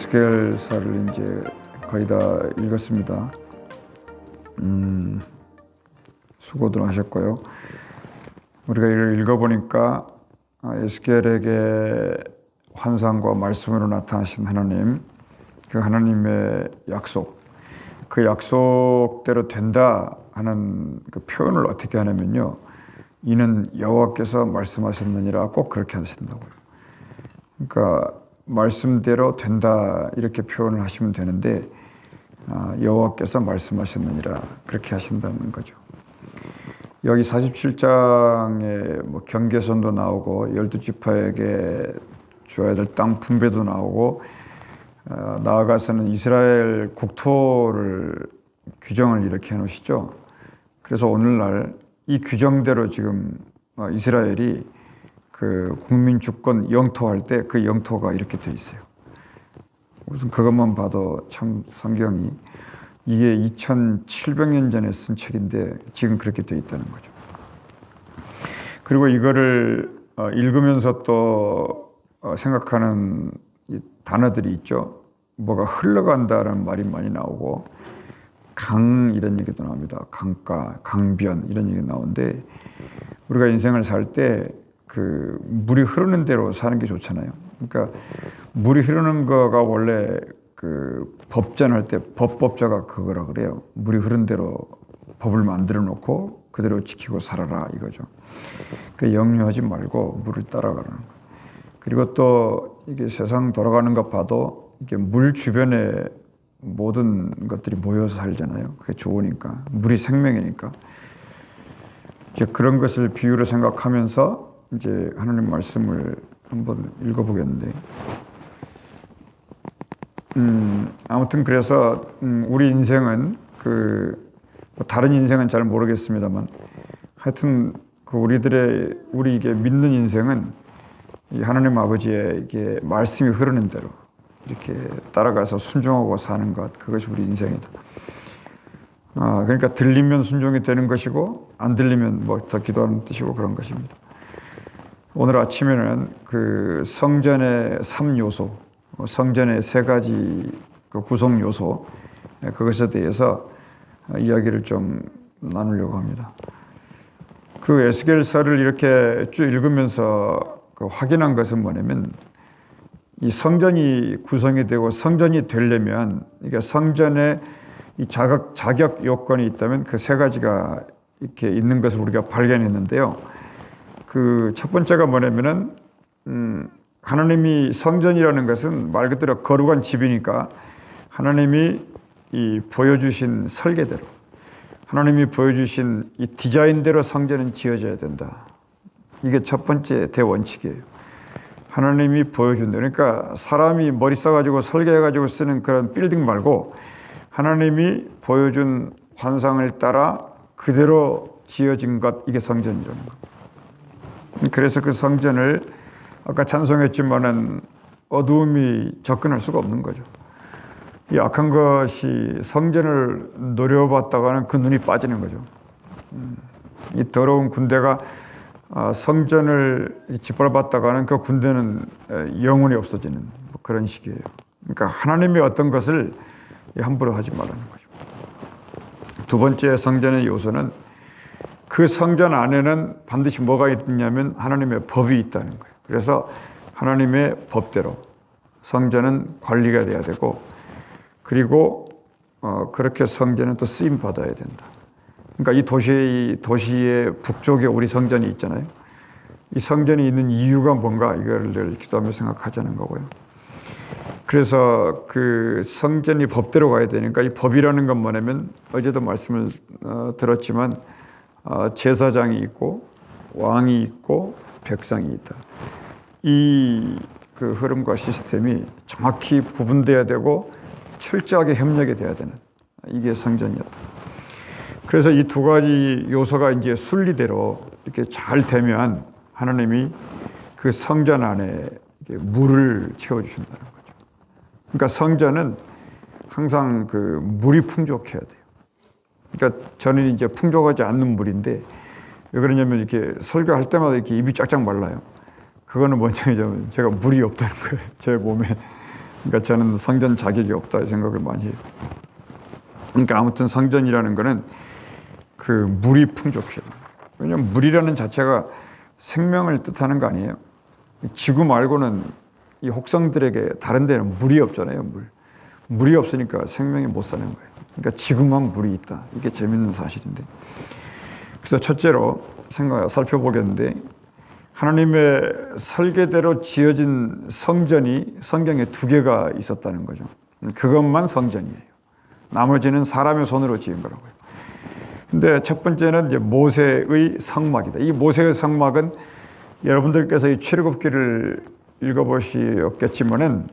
에스겔서를 이제 거의 다 읽었습니다. 수고들 하셨고요. 우리가 이를 읽어보니까 에스겔에게 환상과 말씀으로 나타나신 하나님, 그 하나님의 약속, 그 약속대로 된다 하는 그 표현을 어떻게 하냐면요, 이는 여호와께서 말씀하셨느니라 꼭 그렇게 하신다고요. 그러니까 말씀대로 된다 이렇게 표현을 하시면 되는데 여호와께서 말씀하셨느니라 그렇게 하신다는 거죠. 여기 47장에 뭐 경계선도 나오고 12지파에게 줘야 될 땅 분배도 나오고 나아가서는 이스라엘 국토를 규정을 이렇게 해놓으시죠. 그래서 오늘날 이 규정대로 지금 이스라엘이 그 국민 주권 영토할 때 그 영토가 이렇게 돼 있어요. 우선 그것만 봐도 참 성경이 이게 2700년 전에 쓴 책인데 지금 그렇게 돼 있다는 거죠. 그리고 이거를 읽으면서 또 생각하는 이 단어들이 있죠. 뭐가 흘러간다라는 말이 많이 나오고 강 이런 얘기도 나옵니다. 강가, 강변 이런 얘기 나오는데 우리가 인생을 살 때 그 물이 흐르는 대로 사는 게 좋잖아요. 그러니까 물이 흐르는 거가 원래 그 법전할 때 법자가 그거라 그래요. 물이 흐르는 대로 법을 만들어 놓고 그대로 지키고 살아라 이거죠. 그러니까 역류하지 말고 물을 따라가는 거. 그리고 또 이게 세상 돌아가는 것 봐도 이게 물 주변에 모든 것들이 모여서 살잖아요. 그게 좋으니까 물이 생명이니까 이제 그런 것을 비유로 생각하면서 이제 하나님 말씀을 한번 읽어보겠는데 아무튼 그래서 우리 인생은 그 다른 인생은 잘 모르겠습니다만 하여튼 그 우리 이게 믿는 인생은 이 하나님 아버지의 이게 말씀이 흐르는 대로 이렇게 따라가서 순종하고 사는 것, 그것이 우리 인생이다. 그러니까 들리면 순종이 되는 것이고 안 들리면 뭐 더 기도하는 뜻이고 그런 것입니다. 오늘 아침에는 그 성전의 3요소, 성전의 3가지 그 구성 요소, 그것에 대해서 이야기를 좀 나누려고 합니다. 그 에스겔서를 이렇게 쭉 읽으면서 그 확인한 것은 뭐냐면 이 성전이 구성이 되고 성전이 되려면 이게 성전에 이 자격 요건이 있다면 그 3가지가 이렇게 있는 것을 우리가 발견했는데요. 그 첫 번째가 뭐냐면은 하나님이 성전이라는 것은 말 그대로 거룩한 집이니까 하나님이 이 보여주신 설계대로 하나님이 보여주신 이 디자인대로 성전은 지어져야 된다. 이게 첫 번째 대원칙이에요. 하나님이 보여준 대로, 그러니까 사람이 머리 써가지고 설계해가지고 쓰는 그런 빌딩 말고 하나님이 보여준 환상을 따라 그대로 지어진 것, 이게 성전이라는 것. 그래서 그 성전을 아까 찬송했지만은 어두움이 접근할 수가 없는 거죠. 이 악한 것이 성전을 노려봤다가는 그 눈이 빠지는 거죠. 이 더러운 군대가 성전을 짓밟았다가는 그 군대는 영원히 없어지는 그런 식이에요. 그러니까 하나님의 어떤 것을 함부로 하지 말라는 거죠. 두 번째 성전의 요소는 그 성전 안에는 반드시 뭐가 있냐면 하나님의 법이 있다는 거예요. 그래서 하나님의 법대로 성전은 관리가 돼야 되고, 그리고 그렇게 성전은 또 쓰임 받아야 된다. 그러니까 이 도시의 북쪽에 우리 성전이 있잖아요. 이 성전이 있는 이유가 뭔가 이걸 늘 기도하며 생각하자는 거고요. 그래서 그 성전이 법대로 가야 되니까 이 법이라는 건 뭐냐면 어제도 말씀을 들었지만 제사장이 있고 왕이 있고 백성이 있다. 이 그 흐름과 시스템이 정확히 구분돼야 되고 철저하게 협력이 돼야 되는 이게 성전이었다. 그래서 이 2가지 요소가 이제 순리대로 이렇게 잘 되면 하나님이 그 성전 안에 물을 채워주신다는 거죠. 그러니까 성전은 항상 그 물이 풍족해야 돼요. 그러니까 저는 이제 풍족하지 않는 물인데 왜 그러냐면 이렇게 설교할 때마다 이렇게 입이 쫙쫙 말라요. 그거는 뭔지 제가 물이 없다는 거예요. 제 몸에 그러니까 저는 성전 자격이 없다 생각을 많이 해요. 그러니까 아무튼 성전이라는 거는 그 물이 풍족해요. 왜냐하면 물이라는 자체가 생명을 뜻하는 거 아니에요. 지구 말고는 이 혹성들에게 다른 데는 물이 없잖아요. 물이 없으니까 생명이 못 사는 거예요. 그러니까 지구만 물이 있다. 이게 재밌는 사실인데. 그래서 첫째로 살펴보겠는데 하나님의 설계대로 지어진 성전이 성경에 2개가 있었다는 거죠. 그것만 성전이에요. 나머지는 사람의 손으로 지은 거라고요. 근데 첫 번째는 이제 모세의 성막이다. 이 모세의 성막은 여러분들께서 이 출애굽기를 읽어보시겠지만은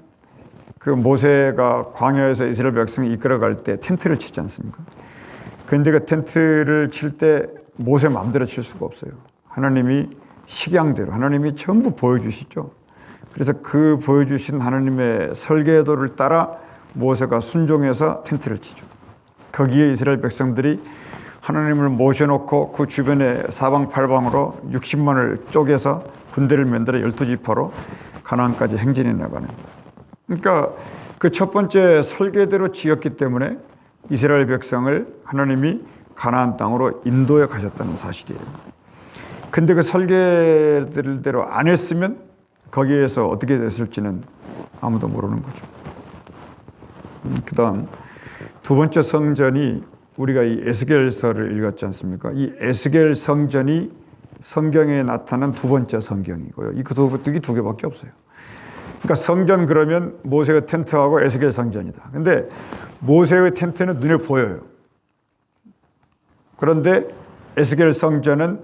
그 모세가 광야에서 이스라엘 백성이 이끌어갈 때 텐트를 치지 않습니까? 그런데 그 텐트를 칠 때 모세 마음대로 칠 수가 없어요. 하나님이 식양대로 하나님이 전부 보여주시죠. 그래서 그 보여주신 하나님의 설계도를 따라 모세가 순종해서 텐트를 치죠. 거기에 이스라엘 백성들이 하나님을 모셔놓고 그 주변에 사방팔방으로 60만을 쪼개서 군대를 만들어 12지파로 가나안까지 행진해 나가는. 그러니까 그 첫 번째 설계대로 지었기 때문에 이스라엘 백성을 하나님이 가나안 땅으로 인도해 가셨다는 사실이에요. 근데 그 설계대로 안 했으면 거기에서 어떻게 됐을지는 아무도 모르는 거죠. 그 다음 두 번째 성전이 우리가 이 에스겔서를 읽었지 않습니까? 이 에스겔 성전이 성경에 나타난 두 번째 성경이고요. 이 두 개밖에 없어요. 그러니까 성전 그러면 모세의 텐트하고 에스겔 성전이다. 근데 모세의 텐트는 눈에 보여요. 그런데 에스겔 성전은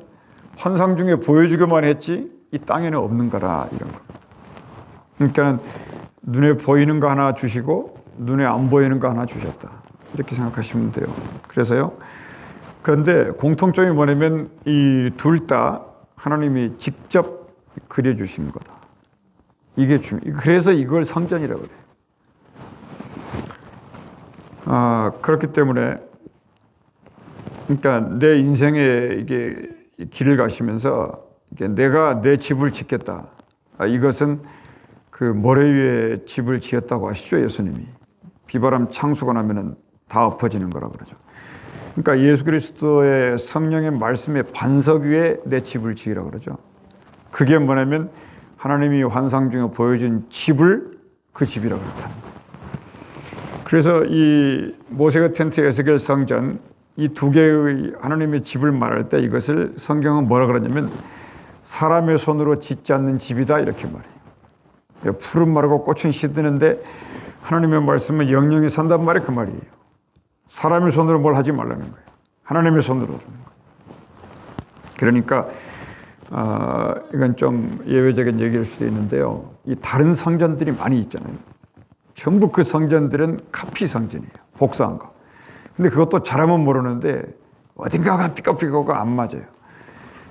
환상 중에 보여주기만 했지 이 땅에는 없는 거라 이런 거. 그러니까 눈에 보이는 거 하나 주시고 눈에 안 보이는 거 하나 주셨다. 이렇게 생각하시면 돼요. 그래서요. 그런데 공통점이 뭐냐면 이 둘 다 하나님이 직접 그려주신 거다. 이게 그래서 이걸 성전이라고 그래요. 그렇기 때문에 그러니까 내 인생에 이게 길을 가시면서 내가 내 집을 짓겠다. 이것은 그 모래 위에 집을 지었다고 하시죠, 예수님이. 비바람 창수가 나면은 다 엎어지는 거라고 그러죠. 그러니까 예수 그리스도의 성령의 말씀의 반석 위에 내 집을 지으라고 그러죠. 그게 뭐냐면 하나님이 환상 중에 보여준 집을 그 집이라고 그랬다는 거예요. 그래서 이 모세의 텐트, 에스겔 성전 이 두 개의 하나님의 집을 말할 때 이것을 성경은 뭐라 그러냐면 사람의 손으로 짓지 않는 집이다 이렇게 말해요. 풀은 마르고 꽃은 시드는데 하나님의 말씀은 영영이 산단 말이 그 말이에요. 사람의 손으로 뭘 하지 말라는 거예요. 하나님의 손으로 하는 거예요. 그러니까 이건 좀 예외적인 얘기일 수도 있는데요. 이 다른 성전들이 많이 있잖아요. 전부 그 성전들은 카피 성전이에요. 복사한 거. 근데 그것도 잘하면 모르는데 어딘가가 삐걱삐걱가 안 맞아요.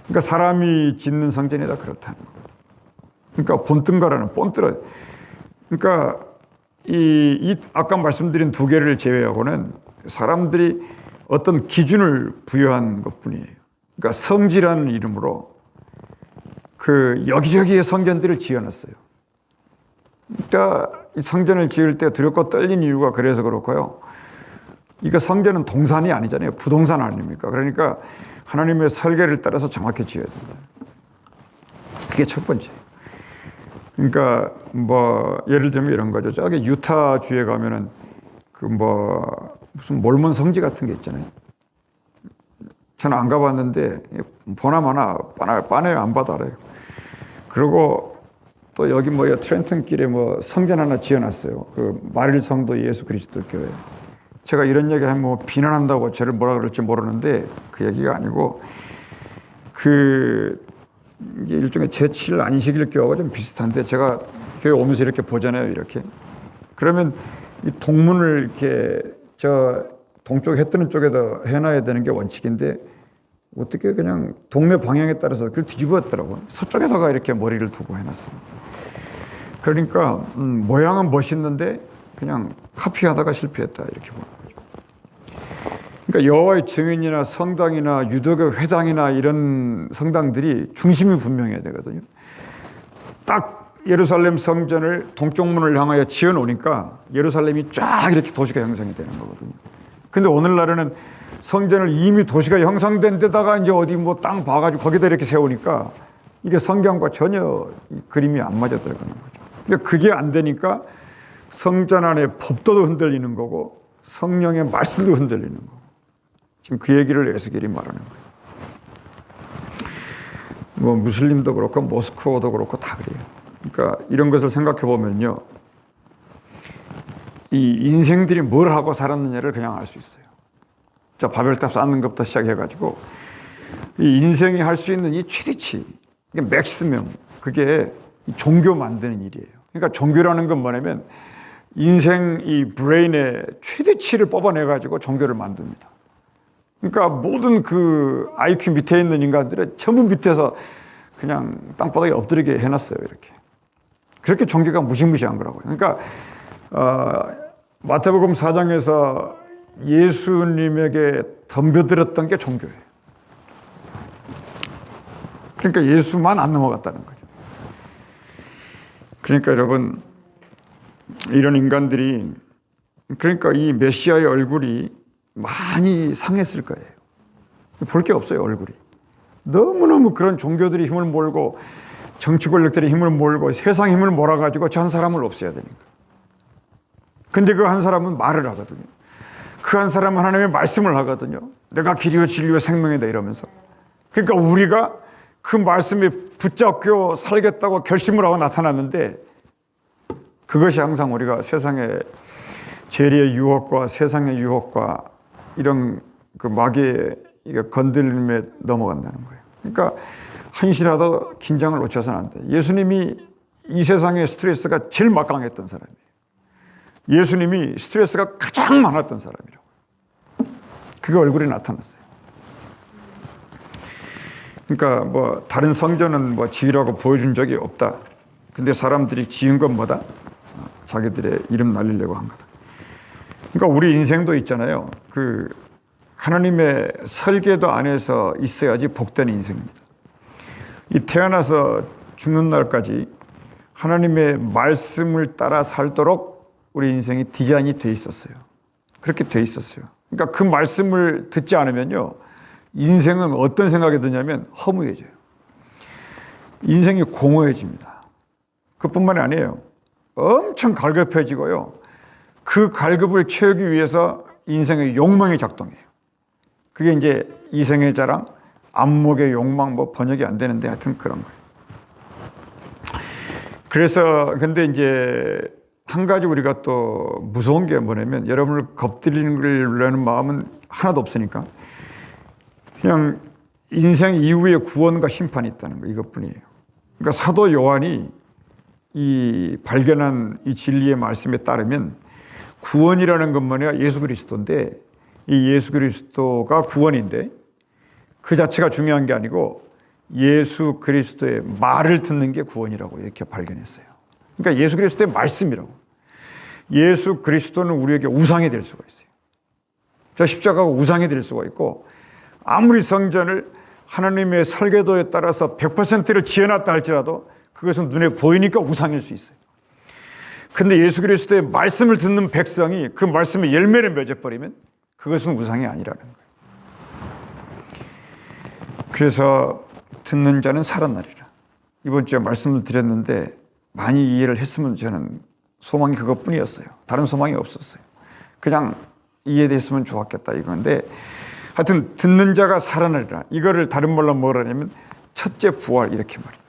그러니까 사람이 짓는 성전이 다 그렇다는 거예요. 그러니까 본뜬가라는 본뜨러. 그러니까 이 아까 말씀드린 두 개를 제외하고는 사람들이 어떤 기준을 부여한 것뿐이에요. 그러니까 성지라는 이름으로 그 여기저기에 성전들을 지어놨어요. 그러니까 이 성전을 지을 때 두렵고 떨린 이유가 그래서 그렇고요. 이거 성전은 동산이 아니잖아요. 부동산 아닙니까? 그러니까 하나님의 설계를 따라서 정확히 지어야 됩니다. 그게 첫 번째. 그러니까 뭐 예를 들면 이런 거죠. 저기 유타주에 가면은 그 뭐 무슨 몰몬 성지 같은 게 있잖아요. 저는 안 가봤는데 보나마나 빤해요. 안 봐도 알아요. 그리고 또 여기 뭐 트렌튼 길에 뭐 성전 하나 지어놨어요. 그 마릴 성도 예수 그리스도 교회. 제가 이런 얘기하면 뭐 비난한다고 저를 뭐라 그럴지 모르는데 그 얘기가 아니고 그 이게 일종의 제7 안식일교하고 좀 비슷한데 제가 교회 오면서 이렇게 보잖아요. 이렇게. 그러면 이 동문을 이렇게 저 동쪽 해 뜨는 쪽에다 해놔야 되는 게 원칙인데 어떻게 그냥 동네 방향에 따라서 그걸 뒤집었더라고요. 서쪽에다가 이렇게 머리를 두고 해놨어요. 그러니까 모양은 멋있는데 그냥 카피하다가 실패했다 이렇게 보는 거죠. 그러니까 여호와의 증인이나 성당이나 유대교 회당이나 이런 성당들이 중심이 분명해야 되거든요. 딱 예루살렘 성전을 동쪽 문을 향하여 지어 놓으니까 예루살렘이 쫙 이렇게 도시가 형성이 되는 거거든요. 근데 오늘날에는 성전을 이미 도시가 형성된 데다가 이제 어디 뭐 땅 봐가지고 거기다 이렇게 세우니까 이게 성경과 전혀 그림이 안 맞아 들어가는 거죠. 근데 그게 안 되니까 성전 안에 법도도 흔들리는 거고 성령의 말씀도 흔들리는 거고 지금 그 얘기를 에스겔이 말하는 거예요. 뭐 무슬림도 그렇고 모스크바도 그렇고 다 그래요. 그러니까 이런 것을 생각해 보면요, 이 인생들이 뭘 하고 살았느냐를 그냥 알 수 있어요. 자, 바벨탑 쌓는 것부터 시작해가지고 이 인생이 할 수 있는 이 최대치, 이게 맥시멈, 그게 종교 만드는 일이에요. 그러니까 종교라는 건 뭐냐면 인생 이 브레인의 최대치를 뽑아내가지고 종교를 만듭니다. 그러니까 모든 그 IQ 밑에 있는 인간들은 전부 밑에서 그냥 땅바닥에 엎드리게 해놨어요. 이렇게. 그렇게 종교가 무시무시한 거라고요. 그러니까 마태복음 4장에서 예수님에게 덤벼들었던 게 종교예요. 그러니까 예수만 안 넘어갔다는 거죠. 그러니까 여러분, 이런 인간들이, 그러니까 이 메시아의 얼굴이 많이 상했을 거예요. 볼 게 없어요, 얼굴이. 너무너무 그런 종교들이 힘을 몰고 정치 권력들이 힘을 몰고 세상 힘을 몰아가지고 저 한 사람을 없애야 되니까. 근데 그 한 사람은 말을 하거든요. 그 한 사람은 하나님의 말씀을 하거든요. 내가 길이요 진리요 생명이다 이러면서. 그러니까 우리가 그 말씀에 붙잡고 살겠다고 결심을 하고 나타났는데 그것이 항상 우리가 세상의 죄의 유혹과 세상의 유혹과 이런 그 마귀의 건들림에 넘어간다는 거예요. 그러니까 한시라도 긴장을 놓쳐서는 안 돼. 예수님이 이 세상의 스트레스가 제일 막강했던 사람이에요. 예수님이 스트레스가 가장 많았던 사람이라고. 그게 얼굴에 나타났어요. 그러니까 뭐 다른 성전은 뭐 지으라고 보여준 적이 없다. 근데 사람들이 지은 건 뭐다? 자기들의 이름 날리려고 한 거다. 그러니까 우리 인생도 있잖아요. 그 하나님의 설계도 안에서 있어야지 복된 인생입니다. 이 태어나서 죽는 날까지 하나님의 말씀을 따라 살도록 우리 인생이 디자인이 돼 있었어요. 그렇게 돼 있었어요. 그러니까 그 말씀을 듣지 않으면요, 인생은 어떤 생각이 드냐면 허무해져요. 인생이 공허해집니다. 그뿐만이 아니에요. 엄청 갈급해지고요. 그 갈급을 채우기 위해서 인생의 욕망이 작동해요. 그게 이제 이생의 자랑, 안목의 욕망, 뭐 번역이 안 되는데 하여튼 그런 거예요. 그래서 근데 이제 한 가지 우리가 또 무서운 게 뭐냐면 여러분을 겁들이려는 마음은 하나도 없으니까 그냥 인생 이후에 구원과 심판이 있다는 거, 이것뿐이에요. 그러니까 사도 요한이 이 발견한 이 진리의 말씀에 따르면 구원이라는 건 뭐냐, 예수 그리스도인데 이 예수 그리스도가 구원인데 그 자체가 중요한 게 아니고 예수 그리스도의 말을 듣는 게 구원이라고 이렇게 발견했어요. 그러니까 예수 그리스도의 말씀이라고. 예수 그리스도는 우리에게 우상이 될 수가 있어요. 저 십자가가 우상이 될 수가 있고 아무리 성전을 하나님의 설계도에 따라서 100%를 지어놨다 할지라도 그것은 눈에 보이니까 우상일 수 있어요. 근데 예수 그리스도의 말씀을 듣는 백성이 그 말씀의 열매를 맺어버리면 그것은 우상이 아니라는 거예요. 그래서 듣는 자는 살아나리라. 이번 주에 말씀을 드렸는데 많이 이해를 했으면 저는 소망이 그것뿐이었어요. 다른 소망이 없었어요. 그냥 이해됐으면 좋았겠다 이건데 하여튼 듣는 자가 살아나리라. 이거를 다른 말로 뭐라 하냐면 첫째 부활 이렇게 말해요.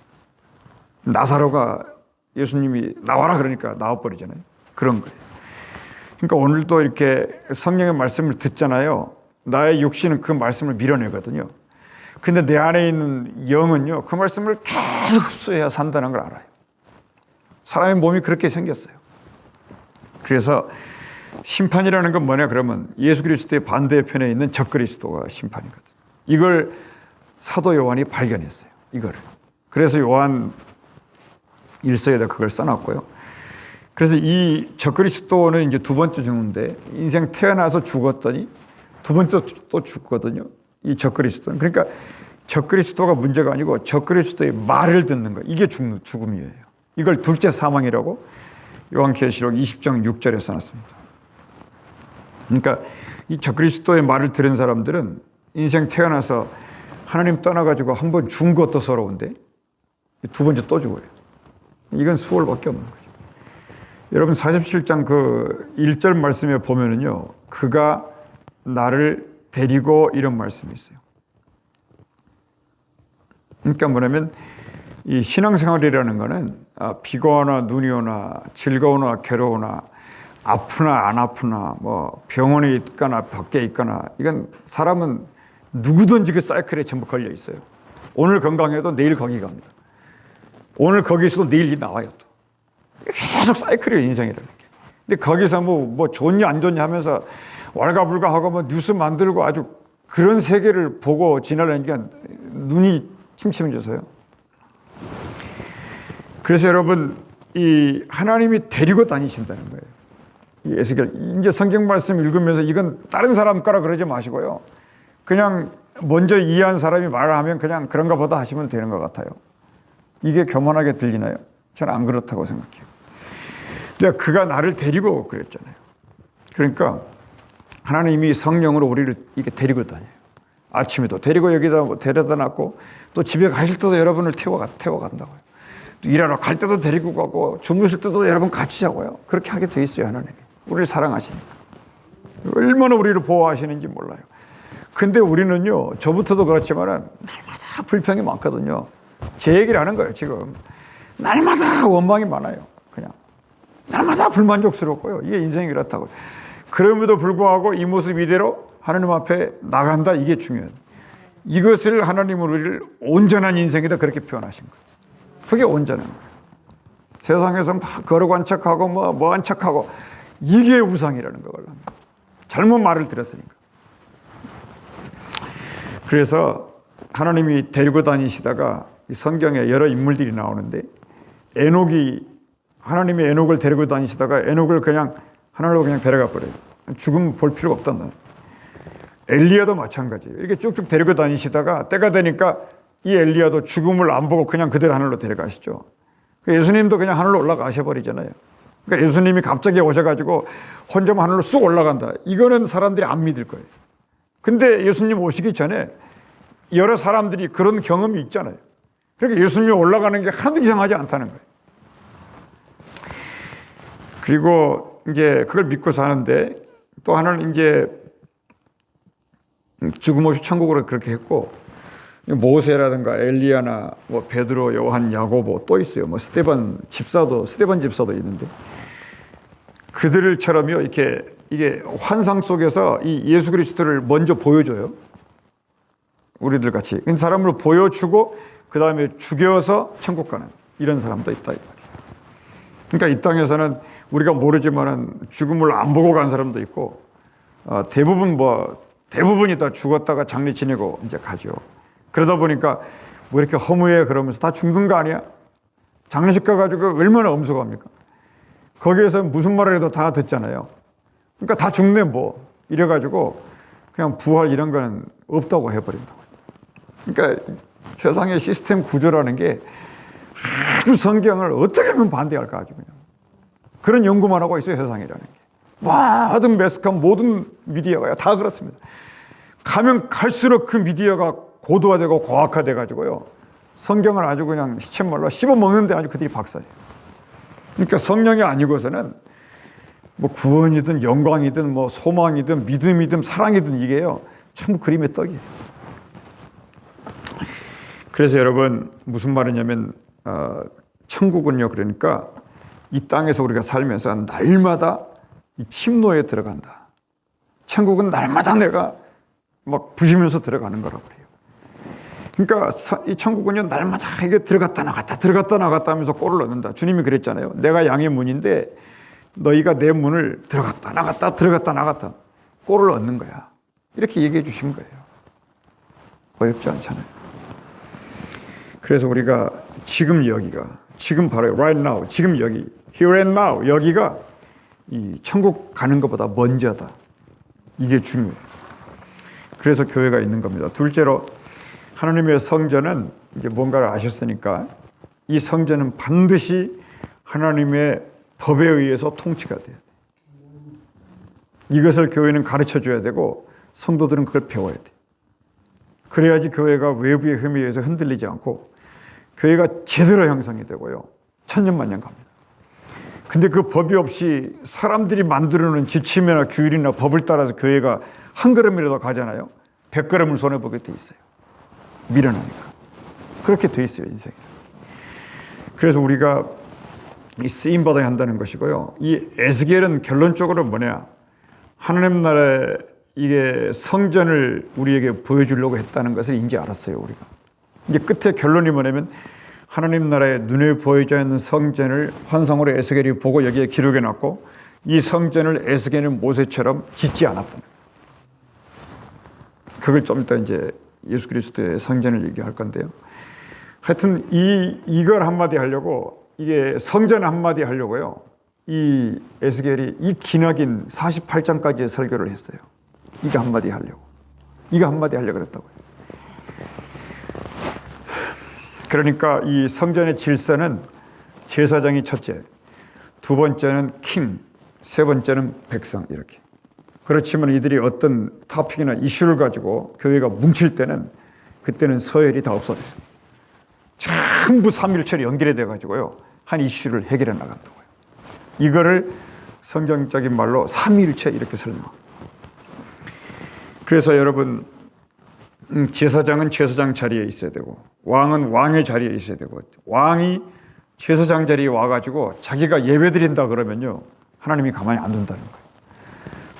나사로가 예수님이 나와라 그러니까 나와버리잖아요. 그런 거예요. 그러니까 오늘도 이렇게 성령의 말씀을 듣잖아요. 나의 육신은 그 말씀을 밀어내거든요. 근데 내 안에 있는 영은요, 그 말씀을 계속 흡수해야 산다는 걸 알아요. 사람의 몸이 그렇게 생겼어요. 그래서 심판이라는 건 뭐냐 그러면 예수 그리스도의 반대편에 있는 적그리스도가 심판이거든요. 이걸 사도 요한이 발견했어요. 이거를. 그래서 요한 1서에다 그걸 써놨고요. 그래서 이 적그리스도는 이제 두 번째 죽는데 인생 태어나서 죽었더니 두 번째 또 죽거든요. 이 적그리스도는. 그러니까 적그리스도가 문제가 아니고 적그리스도의 말을 듣는 거. 이게 죽음이에요. 이걸 둘째 사망이라고 요한계시록 20장 6절에 써놨습니다. 그러니까 이 적그리스도의 말을 들은 사람들은 인생 태어나서 하나님 떠나가지고 한 번 죽은 것도 서러운데 두 번째 또 죽어요. 이건 수월밖에 없는 거죠. 여러분 47장 그 1절 말씀에 보면은요, 그가 나를 데리고 이런 말씀이 있어요. 그러니까 뭐냐면 이 신앙생활이라는 거는 비가 오나 눈이 오나 즐거우나 괴로우나 아프나 안 아프나 뭐 병원에 있거나 밖에 있거나 이건 사람은 누구든지 그 사이클에 전부 걸려 있어요. 오늘 건강해도 내일 거기 갑니다. 오늘 거기 있어도 내일 나와요. 또 계속 사이클이에요, 인생이라는 게. 근데 거기서 뭐 좋냐 안 좋냐 하면서 왈가불가하고 뭐 뉴스 만들고 아주 그런 세계를 보고 지나려니까 눈이 침침해져서요. 그래서 여러분 이 하나님이 데리고 다니신다는 거예요. 이 에스겔 이제 성경 말씀 읽으면서 이건 다른 사람 거라 그러지 마시고요. 그냥 먼저 이해한 사람이 말을 하면 그냥 그런가 보다 하시면 되는 것 같아요. 이게 교만하게 들리나요? 저는 안 그렇다고 생각해요. 근데 그가 나를 데리고 그랬잖아요. 그러니까 하나님이 성령으로 우리를 이렇게 데리고 다녀요. 아침에도 데리고 여기다 데려다 놨고 또 집에 가실 때도 여러분을 태워간다고요. 일하러 갈 때도 데리고 가고 주무실 때도 여러분 같이 자고요. 그렇게 하게 돼 있어요, 하나님이. 우리를 사랑하시니까. 얼마나 우리를 보호하시는지 몰라요. 근데 우리는요, 저부터도 그렇지만은 날마다 불평이 많거든요. 제 얘기를 하는 거예요, 지금. 날마다 원망이 많아요. 그냥. 날마다 불만족스럽고요. 이게 인생이 그렇다고. 그럼에도 불구하고 이 모습 이대로 하나님 앞에 나간다, 이게 중요해요. 이것을 하나님은 우리를 온전한 인생이다, 그렇게 표현하신 거예요. 그게 온전한 거예요. 세상에서 막 거룩한 척하고 뭐한 척하고 이게 우상이라는 걸 잘못 말을 들었으니까. 그래서 하나님이 데리고 다니시다가 성경에 여러 인물들이 나오는데 하나님이 에녹을 데리고 다니시다가 에녹을 그냥 하늘로 그냥 데려가 버려요. 죽음 볼 필요가 없단 말이에요. 엘리야도 마찬가지예요. 이렇게 쭉쭉 데리고 다니시다가 때가 되니까 이 엘리야도 죽음을 안 보고 그냥 그대로 하늘로 데려가시죠. 예수님도 그냥 하늘로 올라가셔 버리잖아요. 그러니까 예수님이 갑자기 오셔가지고 혼자만 하늘로 쑥 올라간다. 이거는 사람들이 안 믿을 거예요. 근데 예수님 오시기 전에 여러 사람들이 그런 경험이 있잖아요. 그러니까 예수님이 올라가는 게 하나도 이상하지 않다는 거예요. 그리고 이제 그걸 믿고 사는데 또 하나는 이제 죽음 없이 천국으로 그렇게 했고 모세라든가 엘리야나 뭐 베드로, 요한, 야고보 또 있어요. 뭐 스데반 집사도 있는데 그들처럼요 이게 환상 속에서 이 예수 그리스도를 먼저 보여줘요. 우리들 같이 사람을 보여주고 그 다음에 죽여서 천국 가는 이런 사람도 있다. 그러니까 이 땅에서는 우리가 모르지만은 죽음을 안 보고 간 사람도 있고 대부분이 다 죽었다가 장례 지내고 이제 가죠. 그러다 보니까 뭐 이렇게 허무해 그러면서 다 죽는 거 아니야? 장례식 가가지고 얼마나 엄숙합니까? 거기에서 무슨 말을 해도 다 듣잖아요. 그러니까 다 죽네 뭐 이래가지고 그냥 부활 이런 거는 없다고 해버린다고. 그러니까 세상의 시스템 구조라는 게 아주 성경을 어떻게 하면 반대할까 아주 그냥 그런 연구만 하고 있어요. 세상이라는 게. 모든 매스컴 모든 미디어가 다 그렇습니다. 가면 갈수록 그 미디어가 고도화되고 고학화돼 가지고요. 성경을 아주 그냥 시쳇말로 씹어먹는데 아주 그들이 박사예요. 그러니까 성령이 아니고서는 뭐 구원이든 영광이든 뭐 소망이든 믿음이든 사랑이든 이게요. 참 그림의 떡이에요. 그래서 여러분 무슨 말이냐면 천국은요. 그러니까 이 땅에서 우리가 살면서 날마다 이 침노에 들어간다. 천국은 날마다 내가 막 부시면서 들어가는 거라고 그래요. 그러니까 이 천국은요 날마다 이게 들어갔다 나갔다 하면서 꼴을 넣는다. 주님이 그랬잖아요. 내가 양의 문인데 너희가 내 문을 들어갔다 나갔다 꼴을 얻는 거야. 이렇게 얘기해 주신 거예요. 어렵지 않잖아요. 그래서 우리가 지금 바로 right now, 지금 여기 here and now 여기가 이 천국 가는 것보다 먼저다. 이게 중요해요. 그래서 교회가 있는 겁니다. 둘째로 하나님의 성전은 이제 뭔가를 아셨으니까 이 성전은 반드시 하나님의 법에 의해서 통치가 돼요. 이것을 교회는 가르쳐줘야 되고 성도들은 그걸 배워야 돼요. 그래야지 교회가 외부의 흠에 의해서 흔들리지 않고 교회가 제대로 형성이 되고요. 천년만년 갑니다. 근데 그 법이 없이 사람들이 만들어놓은 지침이나 규율이나 법을 따라서 교회가 한 걸음이라도 가잖아요. 100걸음을 손해보게 돼 있어요. 미련하니까. 그렇게 돼 있어요, 인생이. 그래서 우리가 이 쓰임받아야 한다는 것이고요. 이 에스겔은 결론적으로 뭐냐? 하나님 나라의 이게 성전을 우리에게 보여주려고 했다는 것을 이제 알았어요, 우리가. 이제 끝에 결론이 뭐냐면 하나님 나라의 눈에 보이지 않는 성전을 환상으로 에스겔이 보고 여기에 기록해 놨고 이 성전을 에스겔은 모세처럼 짓지 않았다는 거예요. 그걸 좀 이따 이제 예수 그리스도의 성전을 얘기할 건데요. 하여튼 이걸 한마디 하려고 이게 성전 한마디 하려고요. 이 에스겔이 이 기나긴 48장까지의 설교를 했어요. 이거 한마디 하려고. 이거 한마디 하려고 그랬다고요. 그러니까 이 성전의 질서는 제사장이 첫째, 두 번째는 킹, 세 번째는 백성 이렇게. 그렇지만 이들이 어떤 토픽이나 이슈를 가지고 교회가 뭉칠 때는 그때는 서열이 다 없어져요. 전부 삼일체로 연결이 돼가지고요. 한 이슈를 해결해 나간다고요. 이거를 성경적인 말로 삼위일체 이렇게 설명합니다. 그래서 여러분 제사장은 제사장 자리에 있어야 되고 왕은 왕의 자리에 있어야 되고 왕이 제사장 자리에 와가지고 자기가 예배드린다 그러면요 하나님이 가만히 안 둔다는 거예요.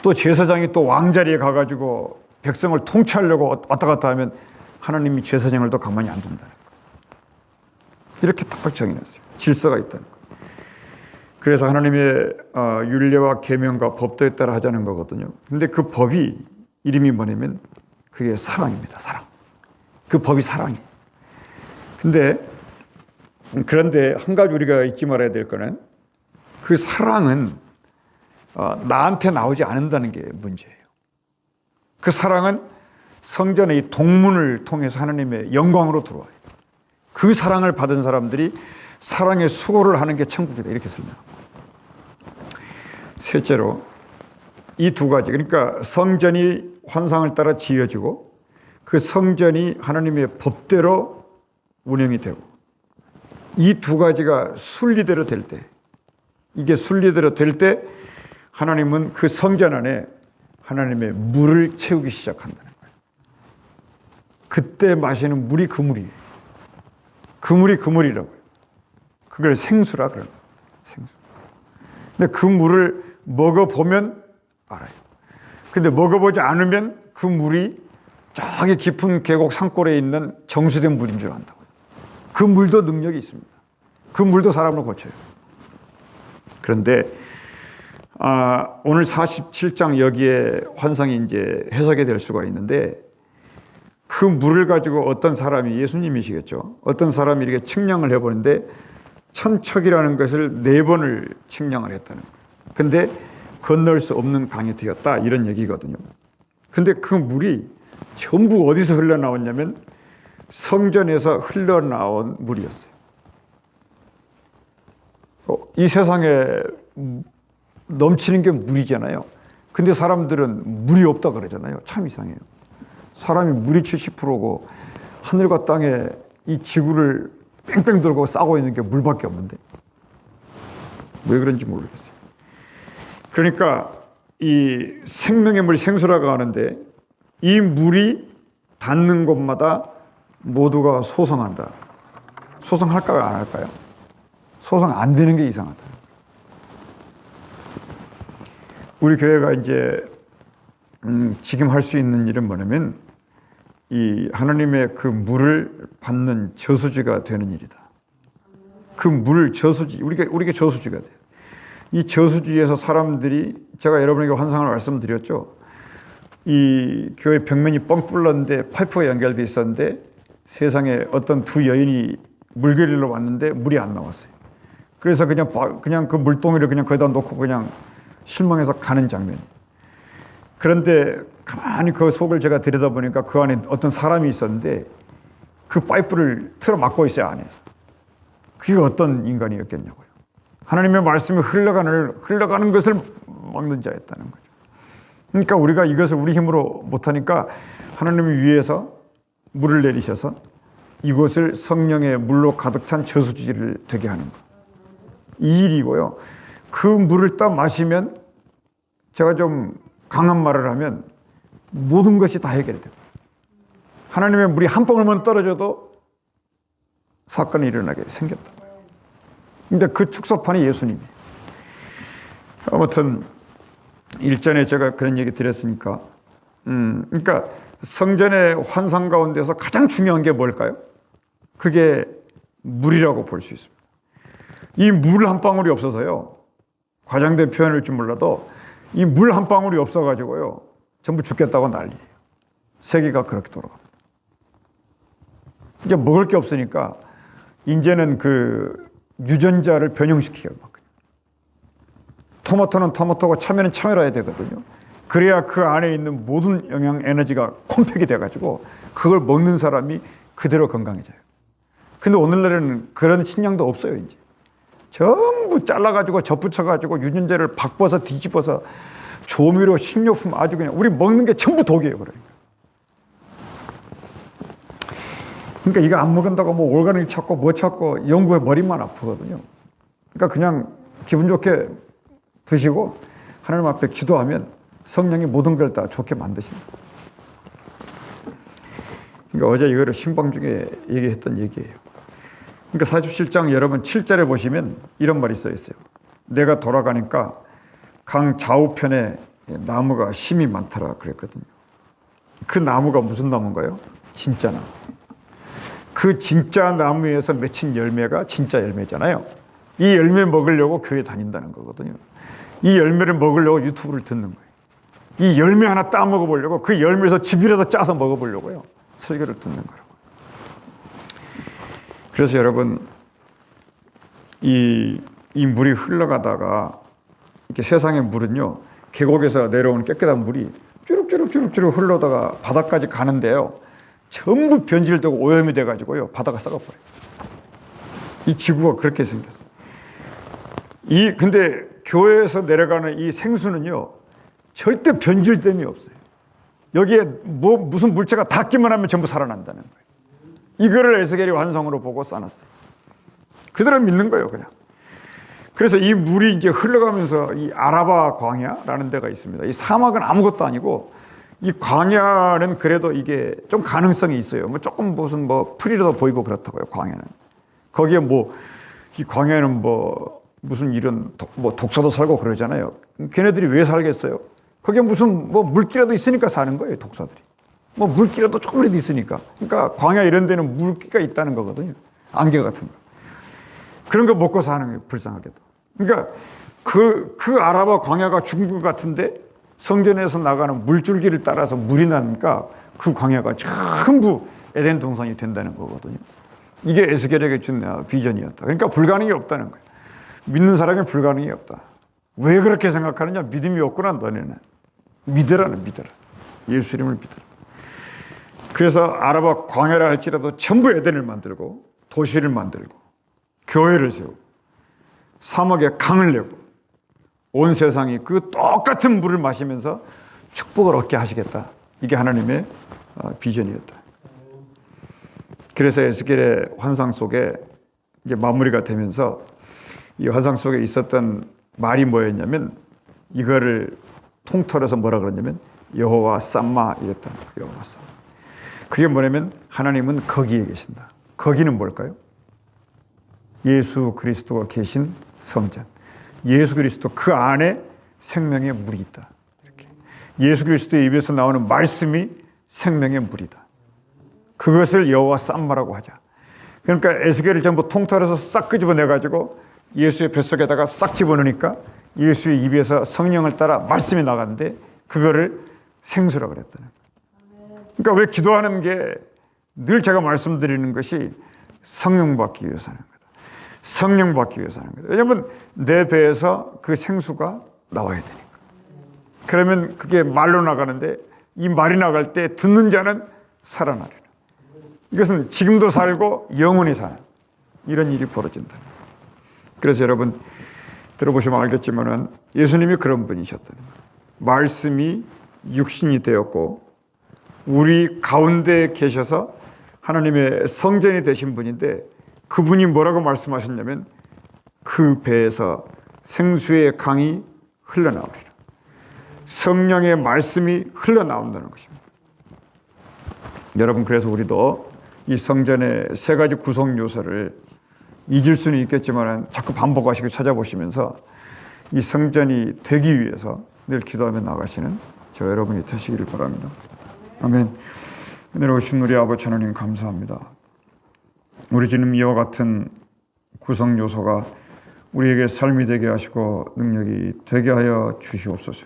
또 제사장이 또 왕 자리에 가가지고 백성을 통치하려고 왔다 갔다 하면 하나님이 제사장을 또 가만히 안 둔다는 거예요. 이렇게 딱 정해놨어요. 질서가 있다는 거예요. 그래서 하나님의 율례와 계명과 법도에 따라 하자는 거거든요. 근데 그 법이 이름이 뭐냐면 그게 사랑입니다. 사랑. 그 법이 사랑이에요. 그런데 한 가지 우리가 잊지 말아야 될 거는 그 사랑은 나한테 나오지 않는다는 게 문제예요. 그 사랑은 성전의 이 동문을 통해서 하나님의 영광으로 들어와요. 그 사랑을 받은 사람들이 사랑의 수고를 하는 게 천국이다 이렇게 설명합니다. 셋째로 이 두 가지 그러니까 성전이 환상을 따라 지어지고 그 성전이 하나님의 법대로 운영이 되고 이 두 가지가 순리대로 될 때 이게 순리대로 될 때 하나님은 그 성전 안에 하나님의 물을 채우기 시작한다는 거예요. 그때 마시는 물이 그 물이에요. 그 물이 그 물이라고요. 그걸 생수라 그래요. 생수. 근데 그 물을 먹어보면 알아요. 근데 먹어보지 않으면 그 물이 저기 깊은 계곡 산골에 있는 정수된 물인 줄 안다고요. 그 물도 능력이 있습니다. 그 물도 사람을 고쳐요. 그런데 오늘 47장 여기에 환상이 이제 해석이 될 수가 있는데 그 물을 가지고 어떤 사람이 예수님이시겠죠. 어떤 사람이 이렇게 측량을 해보는데 천척이라는 것을 4번을 측량을 했다는 거예요. 근데 건널 수 없는 강이 되었다 이런 얘기거든요. 근데 그 물이 전부 어디서 흘러나왔냐면 성전에서 흘러나온 물이었어요. 이 세상에 넘치는 게 물이잖아요. 근데 사람들은 물이 없다 그러잖아요. 참 이상해요. 사람이 물이 70%고 하늘과 땅에 이 지구를 뺑뺑 돌고 싸고 있는 게 물밖에 없는데 왜 그런지 모르겠어요. 그러니까 이 생명의 물 생수라고 하는데 이 물이 닿는 곳마다 모두가 소송한다. 소송할까요? 안 할까요? 소송 안 되는 게 이상하다. 우리 교회가 이제 지금 할 수 있는 일은 뭐냐면 이 하나님의 그 물을 받는 저수지가 되는 일이다. 그 물 저수지 우리가 저수지가 돼요. 이 저수지에서 사람들이 제가 여러분에게 환상을 말씀드렸죠. 이 교회 벽면이 뻥 뚫렸는데 파이프가 연결돼 있었는데 세상에 어떤 두 여인이 물결리러 왔는데 물이 안 나왔어요. 그래서 그냥 그 물동이를 그냥 거기다 놓고 그냥 실망해서 가는 장면이. 그런데 가만히 그 속을 제가 들여다보니까 그 안에 어떤 사람이 있었는데 그 파이프를 틀어 막고 있어요, 안에서. 그게 어떤 인간이었겠냐고요. 하나님의 말씀이 흘러가는 것을 먹는 자였다는 거죠. 그러니까 우리가 이것을 우리 힘으로 못하니까 하나님이 위에서 물을 내리셔서 이곳을 성령의 물로 가득 찬 저수지를 되게 하는 거. 이 일이고요. 그 물을 딱 마시면, 제가 좀 강한 말을 하면 모든 것이 다 해결이 돼요. 하나님의 물이 한 방울만 떨어져도 사건이 일어나게 생겼다. 근데 그 축소판이 예수님이에요. 아무튼 일전에 제가 그런 얘기 드렸으니까, 그러니까 성전의 환상 가운데서 가장 중요한 게 뭘까요? 그게 물이라고 볼 수 있습니다. 이 물 한 방울이 없어서요, 과장된 표현일지 몰라도 이 물 한 방울이 없어가지고요 전부 죽겠다고 난리예요. 세계가 그렇게 돌아갑니다. 이제 먹을 게 없으니까 이제는 그 유전자를 변형시키게 막. 토마토는 토마토고 참외는 참외로 해야 되거든요. 그래야 그 안에 있는 모든 영양 에너지가 콤팩이 돼가지고 그걸 먹는 사람이 그대로 건강해져요. 근데 오늘날에는 그런 식량도 없어요. 이제 전부 잘라가지고 접붙여가지고 유전자를 바꿔서 뒤집어서 조미료, 식료품 아주 그냥 우리 먹는 게 전부 독이에요. 그러니까 이거 안 먹는다고 뭐 올가닉 찾고 뭐 찾고 연구해 머리만 아프거든요. 그러니까 그냥 기분 좋게 드시고 하나님 앞에 기도하면 성령이 모든 걸 다 좋게 만드십니다. 그러니까 어제 이거를 신방 중에 얘기했던 얘기예요. 그러니까 47장 여러분 7절에 보시면 이런 말이 써 있어요. 내가 돌아가니까 강 좌우편에 나무가 심이 많더라 그랬거든요. 그 나무가 무슨 나무인가요? 진짜 나무. 그 진짜 나무에서 맺힌 열매가 진짜 열매잖아요. 이 열매 먹으려고 교회 다닌다는 거거든요. 이 열매를 먹으려고 유튜브를 듣는 거예요. 이 열매 하나 따 먹어보려고, 그 열매에서 즙이라도 짜서 먹어보려고요 설교를 듣는 거라고. 그래서 여러분 이 물이 흘러가다가 이렇게 세상의 물은요 계곡에서 내려오는 깨끗한 물이 쭈룩쭈룩 흘러다가 바닥까지 가는데요 전부 변질되고 오염이 돼가지고요 바다가 썩어버려요. 이 지구가 그렇게 생겼어요. 근데 교회에서 내려가는 이 생수는요 절대 변질됨이 없어요. 여기에 무슨 물체가 닿기만 하면 전부 살아난다는 거예요. 이거를 에스겔이 환상으로 보고 써놨어요. 그대로 믿는 거예요, 그냥. 그래서 이 물이 이제 흘러가면서 이 아라바 광야라는 데가 있습니다. 이 사막은 아무것도 아니고 이 광야는 그래도 이게 좀 가능성이 있어요. 뭐 조금 무슨 풀이라도 보이고 그렇다고요, 광야는. 거기에 이 광야는 무슨 이런 독사도 살고 그러잖아요. 걔네들이 왜 살겠어요? 거기에 무슨 물기라도 있으니까 사는 거예요, 독사들이. 물기라도 조금이라도 있으니까. 그러니까 광야 이런 데는 물기가 있다는 거거든요. 안개 같은 거. 그런 거 먹고 사는 거예요, 불쌍하게도. 그러니까 그 아라바 광야가 죽은 것 같은데 성전에서 나가는 물줄기를 따라서 물이 나니까 그 광야가 전부 에덴 동산이 된다는 거거든요. 이게 에스겔에게 준 비전이었다. 그러니까 불가능이 없다는 거예요. 믿는 사람이 불가능이 없다. 왜 그렇게 생각하느냐? 믿음이 없구나, 너네는. 믿으라. 예수 이름을 믿으라. 그래서 아라바 광야라 할지라도 전부 에덴을 만들고 도시를 만들고 교회를 세우고 사막에 강을 내고 온 세상이 그 똑같은 물을 마시면서 축복을 얻게 하시겠다. 이게 하나님의 비전이었다. 그래서 에스겔의 환상 속에 이제 마무리가 되면서 이 환상 속에 있었던 말이 뭐였냐면 이거를 통틀어서 뭐라 그러냐면 여호와 쌈마 이랬다. 여호와 쌈마. 그게 뭐냐면 하나님은 거기에 계신다. 거기는 뭘까요? 예수 그리스도가 계신 성전. 예수 그리스도 그 안에 생명의 물이 있다. 이렇게. 예수 그리스도의 입에서 나오는 말씀이 생명의 물이다. 그것을 여호와 쌈마라고 하자. 그러니까 에스겔을 전부 통틀어서 싹 끄집어내가지고 예수의 뱃속에다가 싹 집어넣으니까 예수의 입에서 성령을 따라 말씀이 나갔는데 그거를 생수라고 그랬다는 거예요. 그러니까 왜 기도하는 게 늘 제가 말씀드리는 것이 성령 받기 위해서 하는 거다. 성령 받기 위해서 하는 거다. 왜냐하면 내 배에서 그 생수가 나와야 되니까. 그러면 그게 말로 나가는데 이 말이 나갈 때 듣는 자는 살아나리라. 이것은 지금도 살고 영원히 사는 이런 일이 벌어진다. 그래서 여러분 들어보시면 알겠지만은 예수님이 그런 분이셨다는 거예요. 말씀이 육신이 되었고 우리 가운데 계셔서 하나님의 성전이 되신 분인데 그분이 뭐라고 말씀하셨냐면 그 배에서 생수의 강이 흘러나오리라. 성령의 말씀이 흘러나온다는 것입니다. 여러분, 그래서 우리도 이 성전의 세 가지 구성 요소를 잊을 수는 있겠지만 자꾸 반복하시고 찾아보시면서 이 성전이 되기 위해서 늘 기도하며 나가시는 저 여러분이 되시기를 바랍니다. 아멘. 은혜로우신 우리 아버지 하나님 감사합니다. 우리 주님 이와 같은 구성 요소가 우리에게 삶이 되게 하시고 능력이 되게 하여 주시옵소서.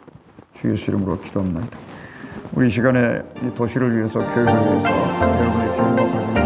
주 예수 이름으로 기도합니다. 우리 시간에 이 도시를 위해서 교회를 위해서 여러분의 기도가